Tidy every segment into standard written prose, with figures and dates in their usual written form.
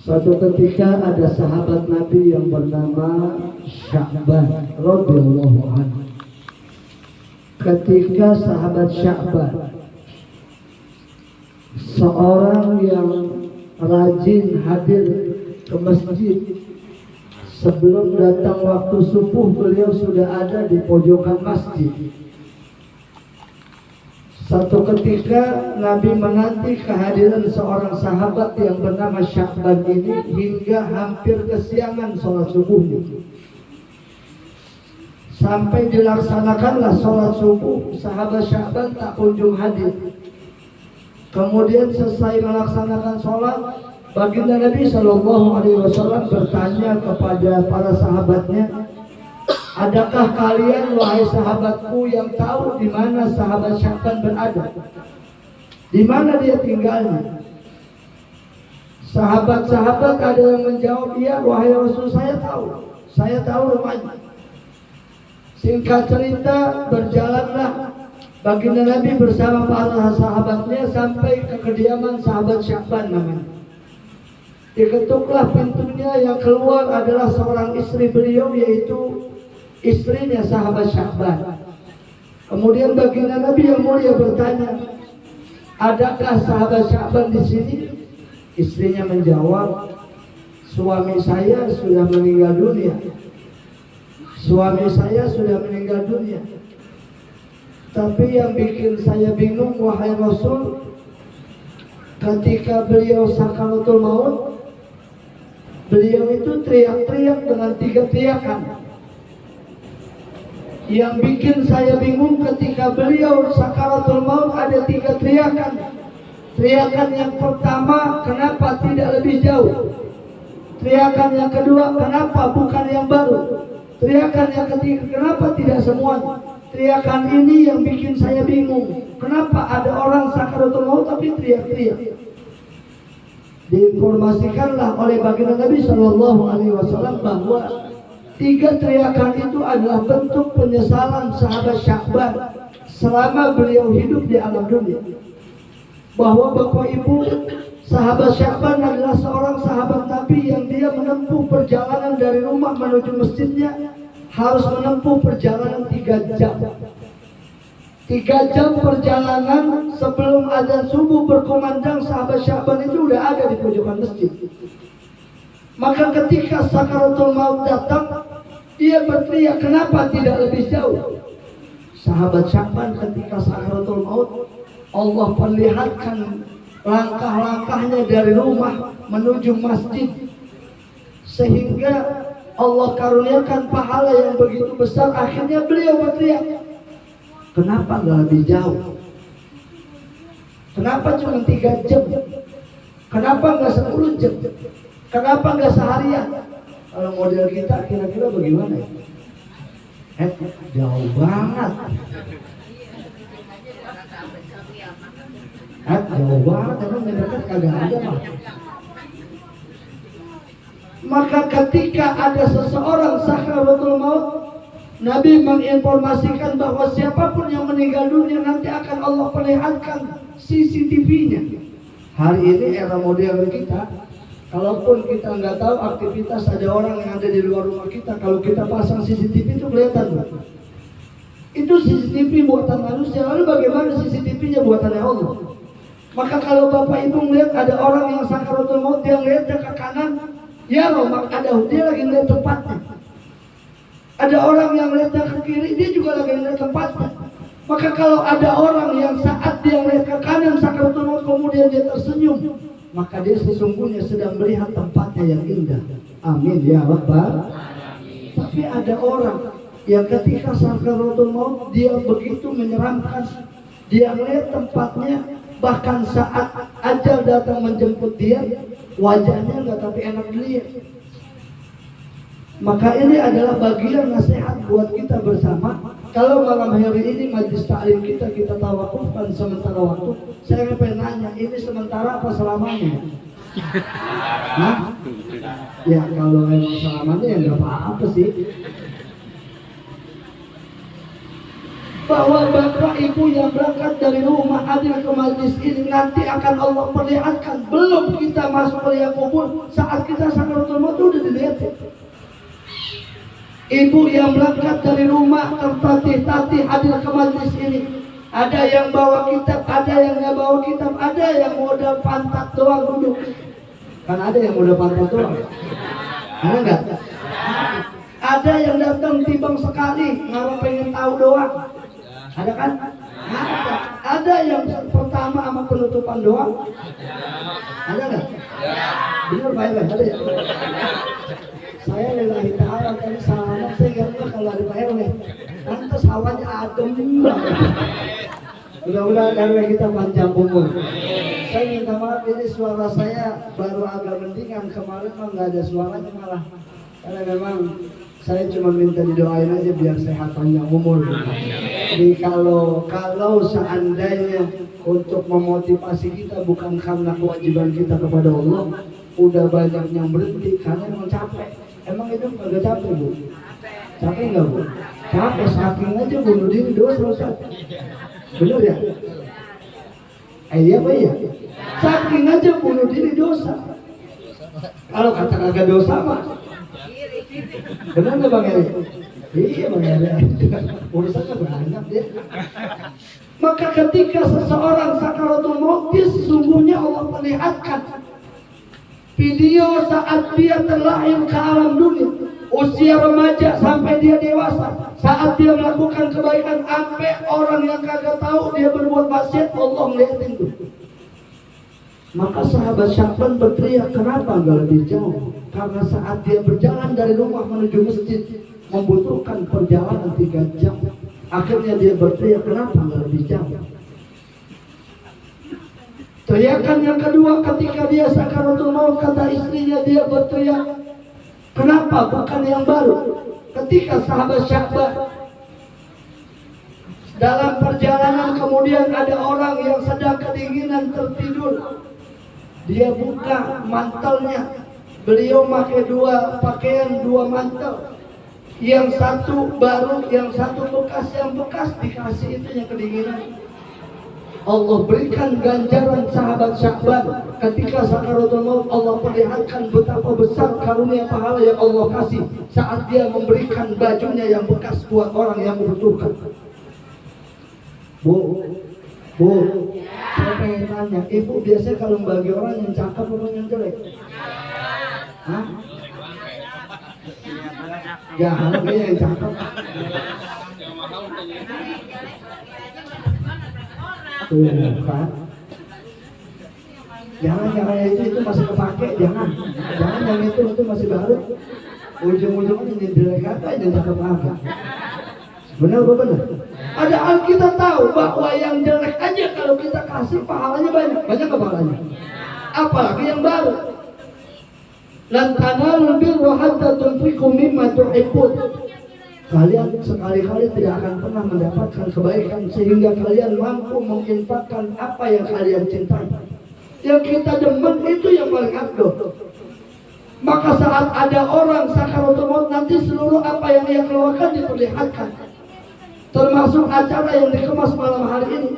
Suatu ketika ada sahabat Nabi yang bernama Sya'ban radhiyallahu anhu. Ketika sahabat Sya'ban, seorang yang rajin hadir ke masjid, sebelum datang waktu subuh beliau sudah ada di pojokan masjid. Satu ketika Nabi menanti kehadiran seorang sahabat yang bernama Sya'ban ini hingga hampir kesiangan sholat subuhnya. Sampai dilaksanakanlah sholat subuh, sahabat Sya'ban tak kunjung hadir. Kemudian selesai melaksanakan sholat, baginda Nabi SAW bertanya kepada para sahabatnya, adakah kalian wahai sahabatku yang tahu di mana sahabat Sya'ban berada? Di mana dia tinggalnya? Sahabat-sahabat ada yang menjawab, iya wahai Rasul, saya tahu rumahnya. Singkat cerita, berjalanlah baginda Nabi bersama para sahabatnya sampai ke kediaman sahabat Sya'ban namanya. Diketuklah pintunya, yang keluar adalah seorang istri beliau, yaitu istrinya sahabat Sya'ban. Kemudian baginda Nabi yang mulia bertanya, adakah sahabat Sya'ban di sini? Istrinya menjawab, suami saya sudah meninggal dunia. Suami saya sudah meninggal dunia. Tapi yang bikin saya bingung wahai Rasul, ketika beliau sakaratul maut, beliau itu teriak-teriak dengan 3 teriakan. Yang bikin saya bingung ketika beliau sakaratul maut ada 3 teriakan. Teriakan yang pertama, kenapa tidak lebih jauh? Teriakan yang kedua, kenapa bukan yang baru? Teriakan yang ketiga, kenapa tidak semuanya? Teriakan ini yang bikin saya bingung. Kenapa ada orang sakaratul maut tapi teriak-teriak? Diinformasikanlah oleh baginda Nabi SAW bahwa 3 teriakan itu adalah bentuk penyesalan sahabat Sya'ban selama beliau hidup di alam dunia. Bahwa Bapak Ibu, sahabat Sya'ban adalah seorang sahabat Nabi yang dia menempuh perjalanan dari rumah menuju masjidnya harus menempuh perjalanan 3 jam. 3 jam perjalanan sebelum azan subuh berkumandang, sahabat Sya'ban itu udah ada di pojokan masjid. Maka ketika sakaratul maut datang, dia berteriak, kenapa tidak lebih jauh? Sahabat Sya'ban ketika sakaratul maut, Allah perlihatkan langkah-langkahnya dari rumah menuju masjid, sehingga Allah karuniakan pahala yang begitu besar. Akhirnya beliau berteriak, kenapa nggak lebih jauh? Kenapa cuma 3 jam? Kenapa nggak 10 jam? Kenapa nggak seharian? Kalau model kita kira-kira bagaimana ya? Jauh banget. Jauh banget, emang mendekat kagak ada mah. Maka ketika ada seseorang sakaratul maut, Nabi menginformasikan bahwa siapapun yang meninggal dunia nanti akan Allah perlihatkan CCTV-nya. Hari ini era modern kita, kalaupun kita nggak tahu aktivitas ada orang yang ada di luar rumah kita, kalau kita pasang CCTV itu kelihatan. Itu CCTV buatan manusia, lalu bagaimana CCTV-nya buatannya Allah? Maka kalau Bapak Ibu melihat ada orang yang sakaratul maut, dia melihat ke kanan, ya loh, ada dia lagi melihat tempatnya. Ada orang yang melihat ke kiri, dia juga lagi melihat tempatnya. Maka kalau ada orang yang saat dia melihat ke kanan sakaratul maut kemudian dia tersenyum, maka dia sesungguhnya sedang melihat tempatnya yang indah. Amin ya Rabbal. Tapi ada orang yang ketika sakaratul maut dia begitu menyeramkan, dia melihat tempatnya, bahkan saat ajal datang menjemput dia, wajahnya nggak tapi enak dilihat. Maka ini adalah bagian nasihat buat kita bersama. Kalau malam hari ini majlis taklim kita tawakufkan sementara waktu, saya pengen nanya, ini sementara apa selamanya? Nah, ya kalau memang selamanya ya nggak apa-apa sih. bahwa bapak ibu yang berangkat dari rumah hadir ke majlis ini nanti akan Allah perlihatkan. Belum kita masuk ke liang kubur, saat kita sakaratul maut udah dilihat. Ibu yang berangkat dari rumah tertatih-tatih hadir ke majlis ini, ada yang bawa kitab, ada yang nggak bawa kitab, ada yang modal pantat doang duduk. Kan ada yang modal pantat doang, ada nggak? Ada yang datang timbang sekali, nggak pengen tahu doang. Ada kan? Ada yang pertama sama penutupan doang. Ada nggak? Benar baik-baik ada ya. Saya lillahi ta'ala tadi sama saya nggak kalau ada Pak RW. Lantas hawanya adem banget. Mudah-mudahan RW kita panjang umur. Saya minta maaf ini suara saya baru agak mendingan, kemarin mah nggak ada suaranya malah. Karena memang saya cuma minta didoain aja biar sehat panjang umur. Jadi kalau seandainya untuk memotivasi kita bukan karena kewajiban kita kepada Allah, udah banyak yang berhenti karena emang capek. Emang itu agak capek bu? Capek nggak bu? Capek saking aja bunuh diri dosa Ustaz. Bener ya? Iya apa ya? Saking aja bunuh diri dosa. Kalau kata kagak dosa mah benar nggak Bang Eri? Iya Bang Eri, urusannya banyak dia. Maka ketika seseorang sakaratul maut, sesungguhnya Allah perlihatkan video saat dia terlahir ke alam dunia, usia remaja sampai dia dewasa, saat dia melakukan kebaikan, sampai orang yang kagak tahu dia berbuat maksiat, Allah ngeliatin tuh. Maka sahabat Sya'ban berteriak, kenapa nggak lebih jauh? Karena saat dia berjalan dari rumah menuju masjid membutuhkan perjalanan 3 jam. Akhirnya dia berteriak, kenapa nggak lebih jauh? Teriakan yang kedua ketika dia sakaratul maut, kata istrinya, dia berteriak, kenapa bukan yang baru? Ketika sahabat Sya'ban dalam perjalanan kemudian ada orang yang sedang kedinginan tertidur. Dia buka mantelnya. Beliau pakai 2 pakaian, 2 mantel. Yang satu baru, yang satu bekas. Yang bekas dikasih itu yang kedinginan. Allah berikan ganjaran sahabat Sya'ban ketika sakaratul maut. Allah perlihatkan betapa besar karunia pahala yang Allah kasih saat dia memberikan bajunya yang bekas buat orang yang membutuhkan. Bu, saya pengen tanya, ibu biasanya kalau bagi orang yang cakep atau yang jelek? Hah? Ya, harusnya yang cakep. Tuh kan? Jangan yang itu masih kepake, jangan yang itu masih baru. Ujung-ujungnya ini jelek apa, ini cakep apa? Benar apa benar? Padahal kita tahu bahwa yang jelek aja kalau kita kasih pahalanya banyak pahalanya. Apalagi yang baru. Lan tanalul birra hatta tunfiqu mimma tuhibbun. Kalian sekali-kali tidak akan pernah mendapatkan kebaikan sehingga kalian mampu menginfakkan apa yang kalian cintai. Yang kita demen itu yang paling afdol. Maka saat ada orang sakaratul maut nanti seluruh apa yang dia keluarkan diperlihatkan. Termasuk acara yang dikemas malam hari ini.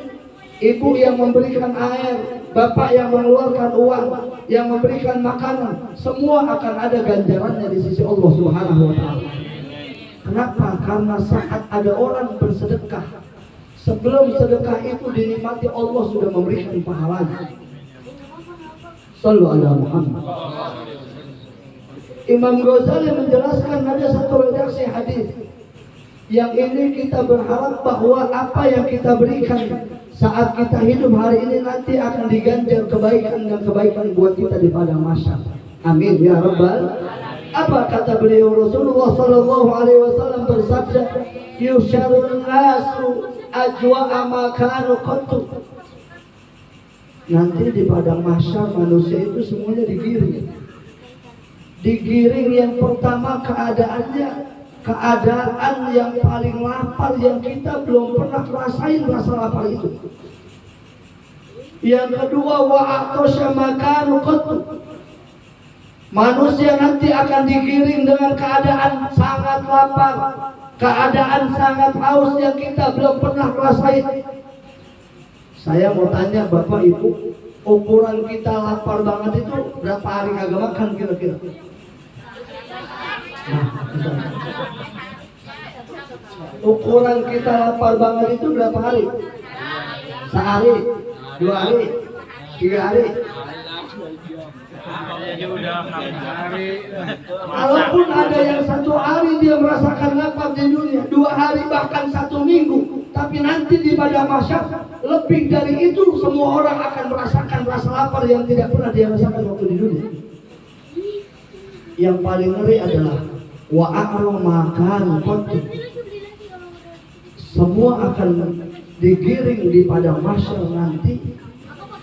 Ibu yang memberikan air, bapak yang mengeluarkan uang, yang memberikan makanan, semua akan ada ganjarannya di sisi Allah Subhanahu wa ta'ala. Kenapa? Karena saat ada orang bersedekah, sebelum sedekah itu dinikmati, Allah sudah memberikan pahalanya. Sallu ala Muhammad. Imam Ghazali menjelaskan ada satu redaksi hadis. Yang ini kita berharap bahwa apa yang kita berikan saat kita hidup hari ini nanti akan diganjar kebaikan dan kebaikan buat kita di padang mahsyar. Amin ya rabbal. Apa kata beliau? Rasulullah sallallahu alaihi wasallam bersabda, "Yusyarun nasu ajwa'a ma kanu qattu." Nanti di padang mahsyar manusia itu semuanya digiring. Digiring yang pertama keadaan yang paling lapar yang kita belum pernah rasain rasa lapar itu. Yang kedua wa'atosya makanu qattu. Manusia nanti akan digiring dengan keadaan sangat lapar. keadaan sangat haus yang kita belum pernah rasain. Saya mau tanya Bapak Ibu, ukuran kita lapar banget itu berapa hari kagak makan kira-kira? Nah, ukuran kita lapar banget itu berapa hari? Sehari, 2 hari, 3 hari. Kalaupun ada yang 1 hari dia merasakan lapar di dunia, 2 hari bahkan 1 minggu, tapi nanti di pada masyarakat lebih dari itu semua orang akan merasakan rasa lapar yang tidak pernah dia rasakan waktu di dunia. Yang paling ngeri adalah wa makan kotor. Semua akan digiring di pada masyarakat nanti.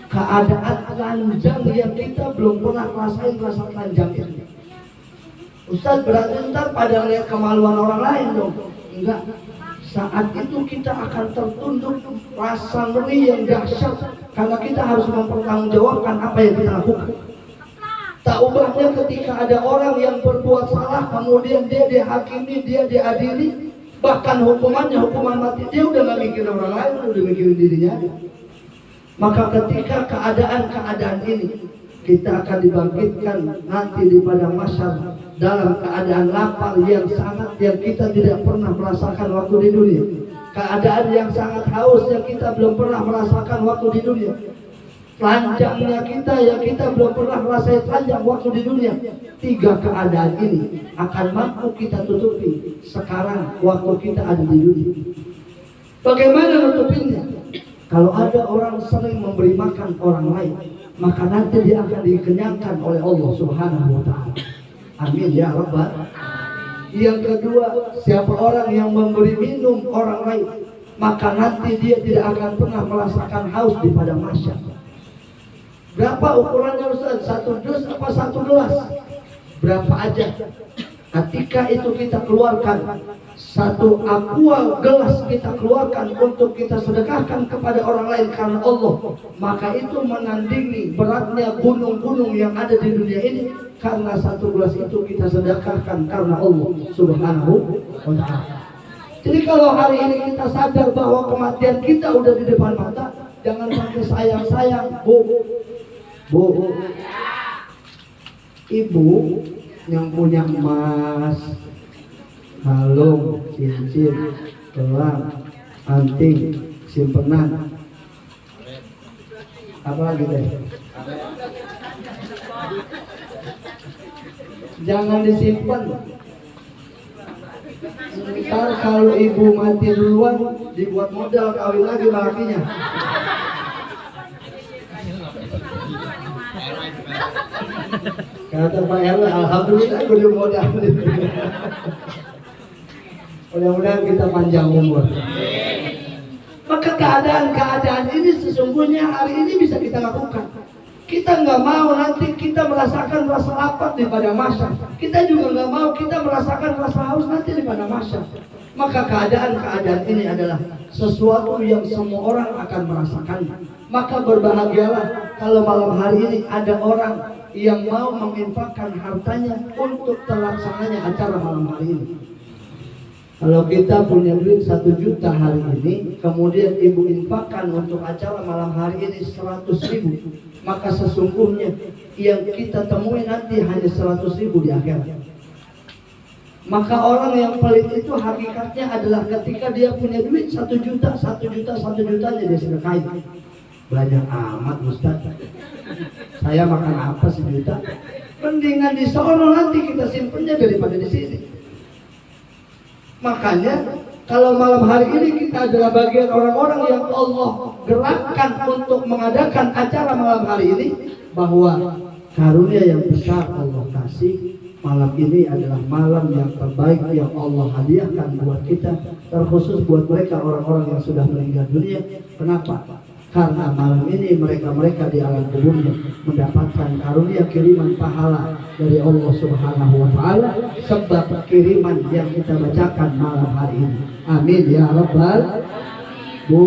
Keadaan telanjang yang kita belum pernah rasain rasa telanjang itu. Ustaz, berarti ntar pada lihat kemaluan orang lain dong? Enggak. Saat itu kita akan tertunduk rasa ngeri yang dahsyat karena kita harus mempertanggungjawabkan apa yang kita lakukan. Tak ubahnya ketika ada orang yang berbuat salah kemudian dia dihakimi, dia diadili, bahkan hukumannya hukuman mati, dia udah gak mikirin orang lain, udah mikirin dirinya aja. Maka ketika keadaan-keadaan ini kita akan dibangkitkan nanti di padang mahsyar dalam keadaan lapar yang sangat yang kita tidak pernah merasakan waktu di dunia, keadaan yang sangat haus yang kita belum pernah merasakan waktu di dunia, telanjangnya kita yang kita belum pernah merasakan telanjang waktu di dunia. 3 keadaan ini akan mampu kita tutupi sekarang waktu kita ada di dunia. Bagaimana nutupinnya? Kalau ada orang sering memberi makan orang lain, maka nanti dia akan dikenyangkan oleh Allah Subhanahu wa Ta'ala. Amin ya Rabbal. Yang kedua, siapa orang yang memberi minum orang lain, maka nanti dia tidak akan pernah merasakan haus di padang mahsyar. Berapa ukurannya Ustaz? 1 dus apa 1 gelas? Berapa aja? Ketika itu kita keluarkan 1 aqua gelas, kita keluarkan untuk kita sedekahkan kepada orang lain karena Allah, maka itu menandingi beratnya gunung-gunung yang ada di dunia ini, karena 1 gelas itu kita sedekahkan karena Allah Subhanahu wa Ta'ala. Jadi kalau hari ini kita sadar bahwa kematian kita udah di depan mata, jangan pakai sayang-sayang. Bu, ibu yang punya emas, kalung, cincin, gelang, anting, simpenan, apa lagi deh? Jangan disimpan. Ntar kalau ibu mati duluan, dibuat modal kawin lagi lakinya. Kata Pak RW, alhamdulillah gue di modal. Mudah-mudahan kita panjang umur. Maka keadaan-keadaan ini sesungguhnya hari ini bisa kita lakukan. Kita nggak mau nanti kita merasakan rasa lapar di padang mahsyar. Kita juga nggak mau kita merasakan rasa haus nanti di padang mahsyar. Maka keadaan-keadaan ini adalah sesuatu yang semua orang akan merasakannya. Maka berbahagialah kalau malam hari ini ada orang yang mau menginfakkan hartanya untuk terlaksananya acara malam hari ini. Kalau kita punya duit 1 juta hari ini, kemudian ibu infakkan untuk acara malam hari ini 100.000, maka sesungguhnya yang kita temui nanti hanya 100.000 di akhirat. Maka orang yang pelit itu hakikatnya adalah ketika dia punya duit 1 juta, 1 jutanya dia sedekahin. Banyak amat Ustaz, saya makan apa 1 juta? Mendingan di sono nanti kita simpennya daripada di sini. Makanya kalau malam hari ini kita adalah bagian orang-orang yang Allah gerakkan untuk mengadakan acara malam hari ini, bahwa karunia yang besar Allah kasih. Malam ini adalah malam yang terbaik yang Allah hadiahkan buat kita, terkhusus buat mereka orang-orang yang sudah meninggal dunia. Kenapa? Karena malam ini mereka-mereka di alam kuburnya mendapatkan karunia kiriman pahala dari Allah Subhanahu wa Ta'ala, sebab kiriman yang kita bacakan malam hari ini. Amin ya Rabbal. Bu,